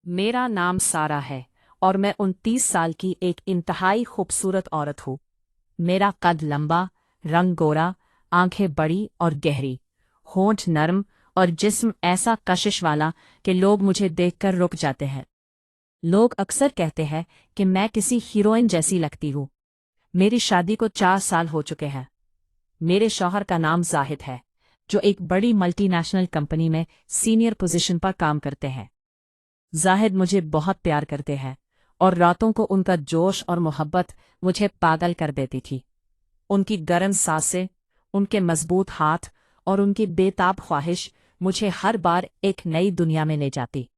मेरा नाम सारा है और मैं 29 साल की एक इंतहाई खूबसूरत औरत हूँ। मेरा कद लंबा, रंग गोरा, आंखें बड़ी और गहरी, होंठ नरम और जिस्म ऐसा कशिश वाला कि लोग मुझे देखकर रुक जाते हैं। लोग अक्सर कहते हैं कि मैं किसी हीरोइन जैसी लगती हूँ। मेरी शादी को 4 साल हो चुके हैं। मेरे शौहर का नाम जाहिद है, जो एक बड़ी मल्टीनेशनल कंपनी में सीनियर पोजीशन पर काम करते हैं। जाहिद मुझे बहुत प्यार करते हैं और रातों को उनका जोश और मोहब्बत मुझे पागल कर देती थी। उनकी गर्म सांसें, उनके मजबूत हाथ और उनकी बेताब ख्वाहिश मुझे हर बार एक नई दुनिया में ले जाती।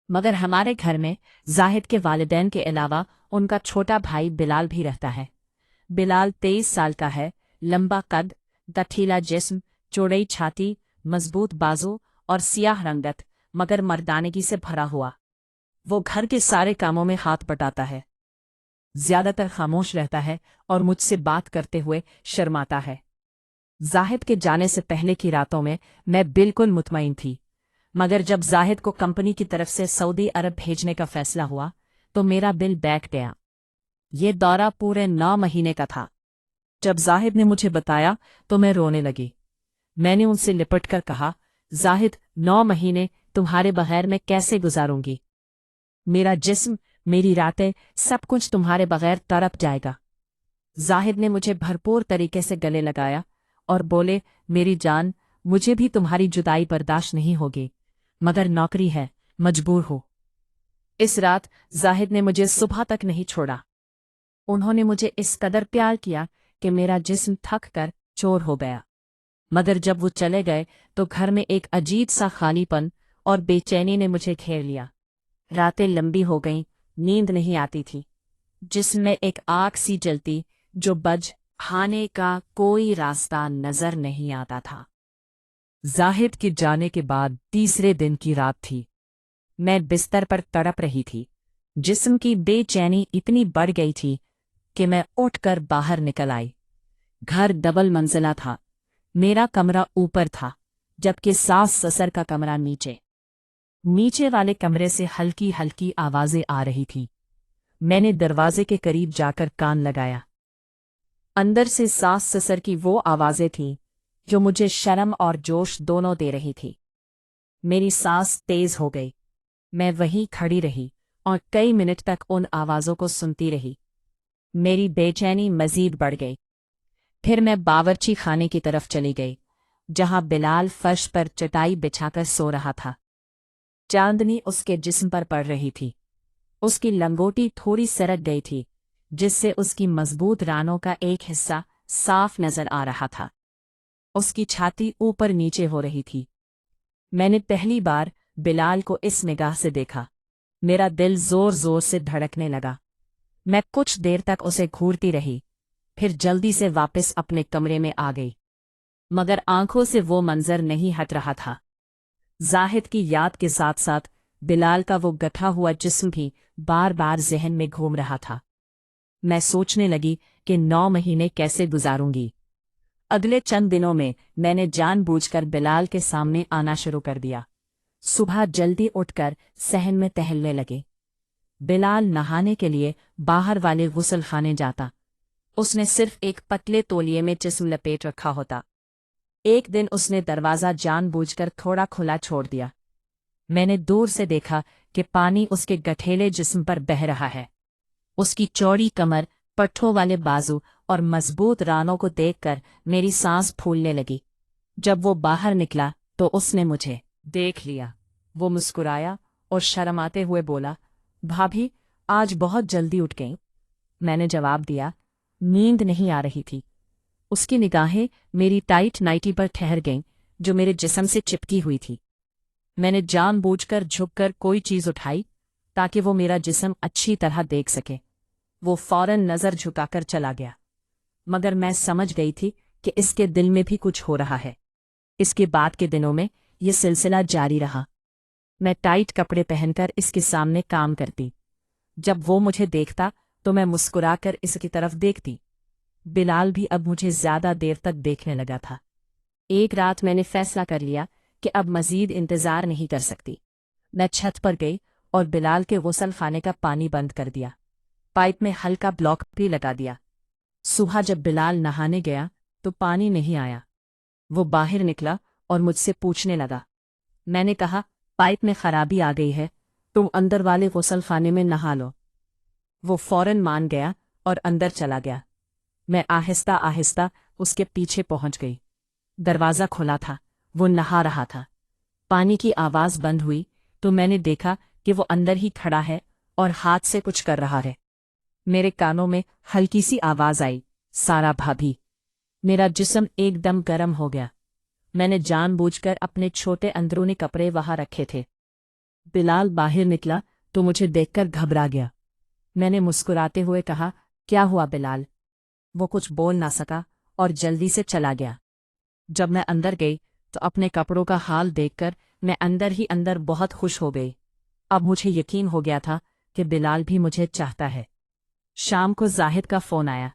मगर हमारे घर में जाहिद के वालिदैन के अलावा उनका छोटा भाई बिलाल भी रहता है। बिलाल 23 साल का है, लंबा कद, गठीला जिस्म, चौड़ी छाती, मजबूत बाजू और सियाह रंगत मगर मर्दानगी से भरा हुआ। वो घर के सारे कामों में हाथ बटाता है, ज्यादातर खामोश रहता है और मुझसे बात करते हुए शर्माता है। जाहिद के जाने से पहले की रातों में मैं बिल्कुल मुतमईन थी, मगर जब जाहिद को कंपनी की तरफ से सऊदी अरब भेजने का फैसला हुआ तो मेरा दिल बैठ गया। ये दौरा पूरे 9 महीने का था। जब जाहिद ने मुझे बताया तो मैं रोने लगी। मैंने उनसे लिपट कर कहा, जाहिद, 9 महीने तुम्हारे बगैर मैं कैसे गुजारूंगी? मेरा जिस्म, मेरी रातें, सब कुछ तुम्हारे बगैर तड़प जाएगा। जाहिद ने मुझे भरपूर तरीके से गले लगाया और बोले, मेरी जान, मुझे भी तुम्हारी जुदाई बर्दाश्त नहीं होगी, मगर नौकरी है, मजबूर हो। इस रात जाहिद ने मुझे सुबह तक नहीं छोड़ा। उन्होंने मुझे इस कदर प्यार किया कि मेरा जिस्म थक कर चोर हो गया। मगर जब वो चले गए तो घर में एक अजीब सा खालीपन और बेचैनी ने मुझे घेर लिया। रातें लंबी हो गईं, नींद नहीं आती थी। जिस्म में एक आग सी जलती जो बज खाने का कोई रास्ता नजर नहीं आता था। जाहिद के जाने के बाद तीसरे दिन की रात थी। मैं बिस्तर पर तड़प रही थी। जिस्म की बेचैनी इतनी बढ़ गई थी कि मैं उठकर बाहर निकल आई। घर डबल मंजिला था। मेरा कमरा ऊपर था, जबकि सास ससुर का कमरा नीचे। नीचे वाले कमरे से हल्की हल्की आवाजें आ रही थीं। मैंने दरवाजे के करीब जाकर कान लगाया। अंदर से सास ससुर की वो आवाजें थीं जो मुझे शर्म और जोश दोनों दे रही थी। मेरी सांस तेज हो गई। मैं वहीं खड़ी रही और कई मिनट तक उन आवाजों को सुनती रही। मेरी बेचैनी मजीद बढ़ गई। फिर मैं बावर्ची खाने की तरफ चली गई, जहां बिलाल फर्श पर चटाई बिछाकर सो रहा था। चांदनी उसके जिस्म पर पड़ रही थी। उसकी लंगोटी थोड़ी सरक गई थी, जिससे उसकी मजबूत रानों का एक हिस्सा साफ नजर आ रहा था। उसकी छाती ऊपर नीचे हो रही थी। मैंने पहली बार बिलाल को इस निगाह से देखा। मेरा दिल जोर जोर से धड़कने लगा। मैं कुछ देर तक उसे घूरती रही, फिर जल्दी से वापस अपने कमरे में आ गई। मगर आंखों से वो मंजर नहीं हट रहा था। जाहिद की याद के साथ साथ बिलाल का वो गठा हुआ जिस्म भी बार बार ज़हन में घूम रहा था। मैं सोचने लगी कि 9 महीने कैसे गुजारूंगी। अगले चंद दिनों में मैंने जानबूझकर बिलाल के सामने आना शुरू कर दिया। सुबह जल्दी उठकर सहन में टहलने लगे। बिलाल नहाने के लिए बाहर वाले गुस्ल खाने जाता। उसने सिर्फ एक पतले तौलिए में जिस्म लपेट रखा होता। एक दिन उसने दरवाज़ा जानबूझकर थोड़ा खुला छोड़ दिया। मैंने दूर से देखा कि पानी उसके गठेले जिस्म पर बह रहा है। उसकी चौड़ी कमर, पट्ठों वाले बाजू और मजबूत रानों को देखकर मेरी सांस फूलने लगी। जब वो बाहर निकला तो उसने मुझे देख लिया। वो मुस्कुराया और शर्माते हुए बोला, भाभी, आज बहुत जल्दी उठ गई। मैंने जवाब दिया, नींद नहीं आ रही थी। उसकी निगाहें मेरी टाइट नाइटी पर ठहर गईं, जो मेरे जिस्म से चिपकी हुई थी। मैंने जानबूझकर झुककर कोई चीज उठाई ताकि वो मेरा जिस्म अच्छी तरह देख सके। वो फौरन नजर झुकाकर चला गया, मगर मैं समझ गई थी कि इसके दिल में भी कुछ हो रहा है। इसके बाद के दिनों में ये सिलसिला जारी रहा। मैं टाइट कपड़े पहनकर इसके सामने काम करती। जब वो मुझे देखता तो मैं मुस्कुराकर इसकी तरफ देखती। बिलाल भी अब मुझे ज्यादा देर तक देखने लगा था। एक रात मैंने फैसला कर लिया कि अब मजीद इंतजार नहीं कर सकती। मैं छत पर गई और बिलाल के गुसल खाने का पानी बंद कर दिया। पाइप में हल्का ब्लॉक भी लगा दिया। सुबह जब बिलाल नहाने गया तो पानी नहीं आया। वो बाहर निकला और मुझसे पूछने लगा। मैंने कहा, पाइप में खराबी आ गई है, तुम अंदर वाले गुसल खाने में नहा लो। वो फौरन मान गया और अंदर चला गया। मैं आहिस्ता आहिस्ता उसके पीछे पहुंच गई। दरवाज़ा खुला था, वो नहा रहा था। पानी की आवाज़ बंद हुई तो मैंने देखा कि वो अंदर ही खड़ा है और हाथ से कुछ कर रहा है। मेरे कानों में हल्की सी आवाज़ आई, सारा भाभी। मेरा जिस्म एकदम गर्म हो गया। मैंने जानबूझकर अपने छोटे अंदरूनी कपड़े वहां रखे थे। बिलाल बाहर निकला तो मुझे देखकर घबरा गया। मैंने मुस्कुराते हुए कहा, क्या हुआ बिलाल? वो कुछ बोल ना सका और जल्दी से चला गया। जब मैं अंदर गई तो अपने कपड़ों का हाल देखकर मैं अंदर ही अंदर बहुत खुश हो गई। अब मुझे यकीन हो गया था कि बिलाल भी मुझे चाहता है। शाम को जाहिद का फ़ोन आया।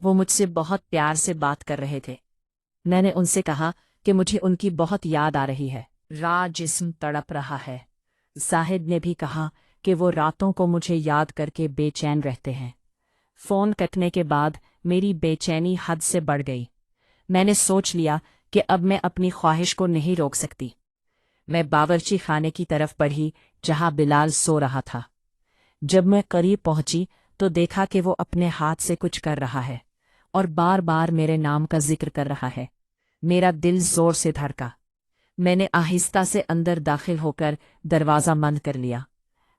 वो मुझसे बहुत प्यार से बात कर रहे थे। मैंने उनसे कहा कि मुझे उनकी बहुत याद आ रही है। जिस्म तड़प रहा है। जाहिद ने भी कहा कि वो रातों को मुझे याद करके बेचैन रहते हैं। फ़ोन कटने के बाद मेरी बेचैनी हद से बढ़ गई। मैंने सोच लिया कि अब मैं अपनी ख्वाहिश को नहीं रोक सकती। मैं बावर्ची खाने की तरफ बढ़ी जहां बिलाल सो रहा था। जब मैं करीब पहुंची तो देखा कि वो अपने हाथ से कुछ कर रहा है और बार बार मेरे नाम का जिक्र कर रहा है। मेरा दिल जोर से धड़का। मैंने आहिस्ता से अंदर दाखिल होकर दरवाज़ा बंद कर लिया।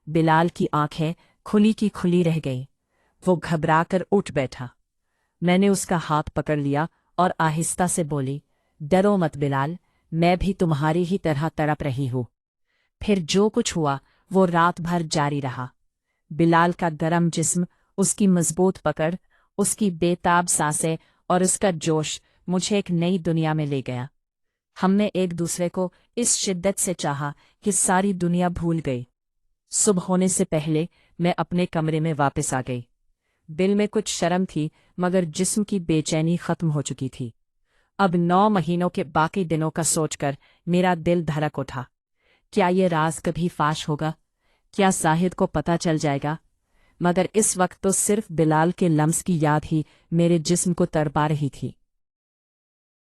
बिलाल की आंखें खुली की खुली रह गईं। वो घबराकर उठ बैठा। मैंने उसका हाथ पकड़ लिया और आहिस्ता से बोली, डरो मत बिलाल, मैं भी तुम्हारी ही तरह तड़प रही हूँ। फिर जो कुछ हुआ वो रात भर जारी रहा। बिलाल का गरम जिस्म, उसकी मजबूत पकड़, उसकी बेताब सांसें और उसका जोश मुझे एक नई दुनिया में ले गया। हमने एक दूसरे को इस शिद्दत से चाहा कि सारी दुनिया भूल गई। सुबह होने से पहले मैं अपने कमरे में वापस आ गई। दिल में कुछ शर्म थी मगर जिस्म की बेचैनी खत्म हो चुकी थी। अब 9 महीनों के बाकी दिनों का सोचकर मेरा दिल धड़क उठा। क्या ये राज कभी फाश होगा? क्या जाहिद को पता चल जाएगा? मगर इस वक्त तो सिर्फ बिलाल के लम्स की याद ही मेरे जिस्म को तड़पा रही थी।